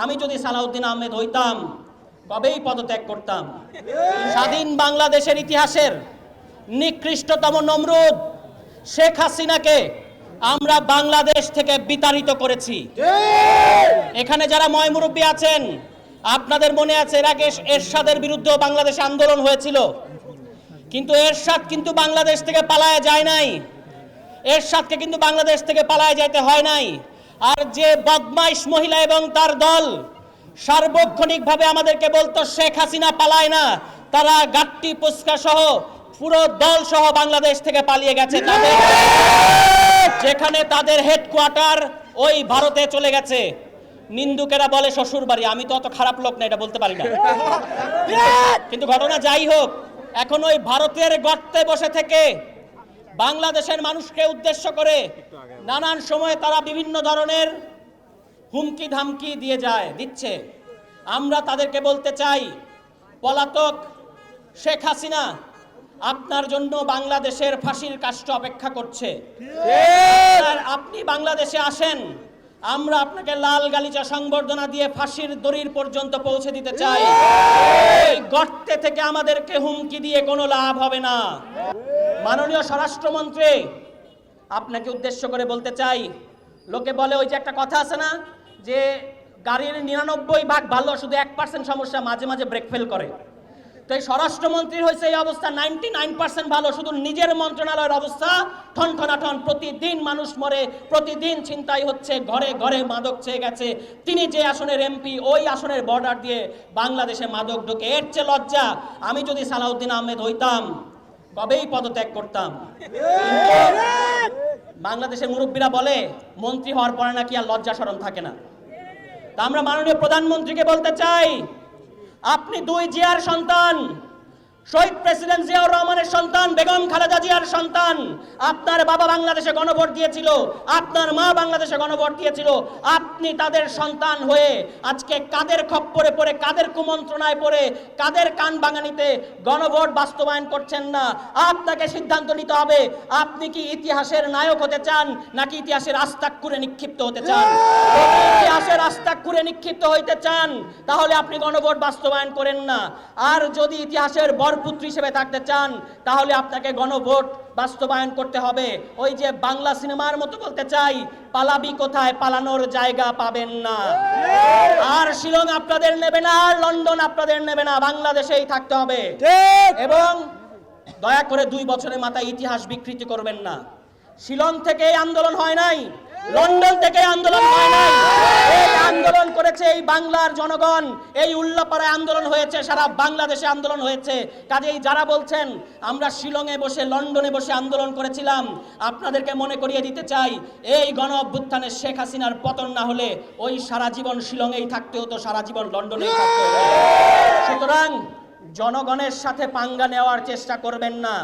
আমি যদি সালাউদ্দিন আহমেদ হইতাম কবেই পদত্যাগ করতাম। স্বাধীন বাংলাদেশের ইতিহাসের নিকৃষ্টতম নমরুদ শেখ হাসিনাকে আমরা বাংলাদেশ থেকে বিতাড়িত করেছি। এখানে যারা ময়মুরব্বী আছেন, আপনাদের মনে আছে এর আগে এরশাদের বিরুদ্ধেও বাংলাদেশে আন্দোলন হয়েছিল, কিন্তু এরশাদ কিন্তু বাংলাদেশ থেকে পালায় যায় নাই। এরশাদকে কিন্তু বাংলাদেশ থেকে পালায় যাইতে হয় নাই। আর যে বদমাইশ মহিলা এবং তার দল সার্বক্ষণিকভাবে আমাদেরকে বলতো শেখ হাসিনা পালায় না, তারা গাট্টি পুস্কা সহ পুরো দল সহ বাংলাদেশ থেকে পালিয়ে গেছে। তাদের যেখানে তাদের হেডকোয়ার্টার ওই ভারতে চলে গেছে। নিন্দুকেরা বলে শ্বশুর বাড়ি, আমি তো অত খারাপ লোক না, এটা বলতে পারি না, কিন্তু ঘটনা যাই হোক, এখন ওই ভারতের গর্তে বসে থেকে বাংলাদেশের মানুষকে উদ্দেশ্য করে নানান সময়ে তারা বিভিন্ন ধরনের হুমকি ধামকি দিচ্ছে। আমরা তাদেরকে বলতে চাই, পলাতক শেখ হাসিনা আপনার জন্য বাংলাদেশের ফাঁসির কাষ্ঠ অপেক্ষা করছে। আপনি বাংলাদেশে আসেন, আমরা আপনাকে লাল গালিচা সংবর্ধনা দিয়ে ফাঁসির দড়ির পর্যন্ত পৌঁছে দিতে চাই। এই গর্তে থেকে আমাদেরকে হুমকি দিয়ে কোনো লাভ হবে না। মাননীয় স্বরাষ্ট্রমন্ত্রী, আপনাকে উদ্দেশ্য করে বলতে চাই, লোকে বলে ওই যে একটা কথা আছে না, যে গাড়ির 99 ভাগ ভালো, শুধু 1% সমস্যা, মাঝে মাঝে ব্রেক ফেল করে। তো এই স্বরাষ্ট্রমন্ত্রীর হয়েছে এই অবস্থা, 99% ভালো, শুধু নিজের মন্ত্রণালয়ের অবস্থা ঠনঠনাঠন। প্রতিদিন মানুষ মরে, প্রতিদিন ছিনতাই হচ্ছে, ঘরে ঘরে মাদক চেয়ে গেছে। তিনি যে আসনের এমপি, ওই আসনের বর্ডার দিয়ে বাংলাদেশে মাদক ঢোকে। এর চেয়ে লজ্জা, আমি যদি সালাউদ্দিন আহমেদ হইতাম কবেই পদত্যাগ করতাম। বাংলাদেশের মুরব্বীরা বলে মন্ত্রী হওয়ার পরে নাকি আর লজ্জা শরম থাকে না। তা আমরা মাননীয় প্রধানমন্ত্রীকে বলতে চাই, আপনি 2 জিয়ার সন্তান, শহীদ প্রেসিডেন্ট জিয়াউর রহমানের সন্তান, বেগম খালেদা জিয়ার সন্তান। আপনার বাবা বাংলাদেশে গণভোট দিয়েছিল, আপনার মা বাংলাদেশে গণভোট দিয়েছিল। আপনি তাদের সন্তান হয়ে আজকে কাদের খপ্পরে পড়ে, কাদের কুমন্ত্রণায় পড়ে, কাদের কান বাঙানিতে গণভোট বাস্তবায়ন করছেন না। আপনাকে সিদ্ধান্ত নিতে হবে, আপনি কি ইতিহাসের নায়ক হতে চান নাকি ইতিহাসের আস্তাক্ষরে নিক্ষিপ্ত হতে চান। ইতিহাসের আস্তাক্ষরে নিক্ষিপ্ত হইতে চান তাহলে আপনি গণভোট বাস্তবায়ন করেন না। আর যদি ইতিহাসের পুত্র হিসেবে থাকতে চান তাহলে আপনাকে গণভোট বাস্তবায়ন করতে হবে। ওই যে বাংলা সিনেমার মতো বলতে চাই, পালাবি কোথায়, পালানোর জায়গা পাবেন না। আর শিলং আপনাদের নেবে না, আর লন্ডন আপনাদের নেবে না, বাংলাদেশেই থাকতে হবে। এবং দয়া করে 2 বছরের মাথায় ইতিহাস বিকৃতি করবেন না। শিলং থেকে আন্দোলন হয় নাই, লন্ডন থেকে আন্দোলন হয় নাই, এই আন্দোলন করেছে এই বাংলার জনগণ। এই উল্লাপাড়ায় আন্দোলন হয়েছে, সারা বাংলাদেশে আন্দোলন হয়েছে। কাজেই যারা বলছেন আমরা শিলংয়ে বসে, লন্ডনে বসে আন্দোলন করেছিলাম, আপনাদেরকে মনে করিয়ে দিতে চাই, এই গণ অভ্যুত্থানে শেখ হাসিনার পতন না হলে ওই সারা জীবন শিলংয়েই থাকতে হতো, সারা জীবন লন্ডনেই থাকতে হতো। সুতরাং জনগণের সাথে পাঙ্গা নেওয়ার চেষ্টা করবেন না।